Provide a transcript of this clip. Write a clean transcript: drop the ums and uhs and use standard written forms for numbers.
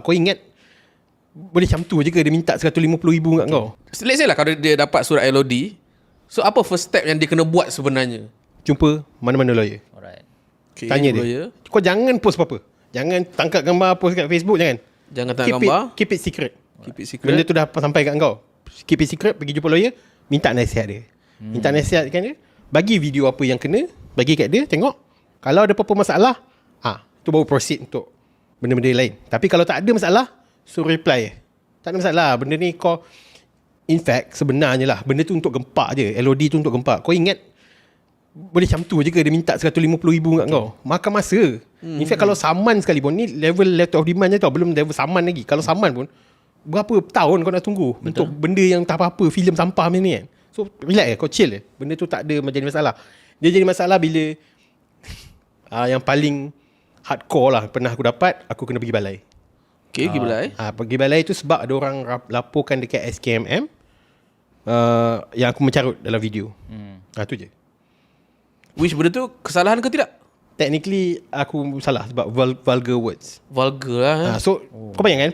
gempak. Kau ingat boleh macam tu je ke dia minta 150,000 kat kau? Let's say lah kalau dia dapat surat LOD, so apa first step yang dia kena buat sebenarnya? Jumpa mana-mana lawyer. Alright. Okay, Tanya dia. Kau jangan post apa-apa. Jangan tangkap gambar post kat Facebook, jangan. Jangan tangkap gambar. Keep it secret. Keep it secret. Benda tu dah sampai kat kau. Keep it secret, pergi jumpa lawyer, minta nasihat dia. Minta nasihatkan dia, bagi video apa yang kena, bagi kat dia, tengok. Kalau ada apa-apa masalah, tu baru proceed untuk benda-benda lain. Tapi kalau tak ada masalah, suruh reply. Tak ada masalah. Benda ni kau, in fact, sebenarnya lah, benda tu untuk gempak je. LOD tu untuk gempak. Kau ingat, boleh macam tu je ke dia minta 150,000 kat kau? Makan masa. In fact, kalau saman sekalipun, ni letter of demand je tau. Belum level saman lagi. Kalau saman pun, berapa tahun kau nak tunggu untuk benda yang tak apa-apa, filem sampah macam ni kan. So relax kau chill je. Benda tu tak ada jadi masalah. Dia jadi masalah bila yang paling hardcore lah pernah aku dapat, aku kena pergi balai. Okay, pergi balai. Pergi balai tu sebab ada orang laporkan dekat SKMM yang aku mencarut dalam video. Tu je. Which benda tu kesalahan ke tidak? Technically aku salah sebab vulgar words. Vulgar lah. So kau bayangkan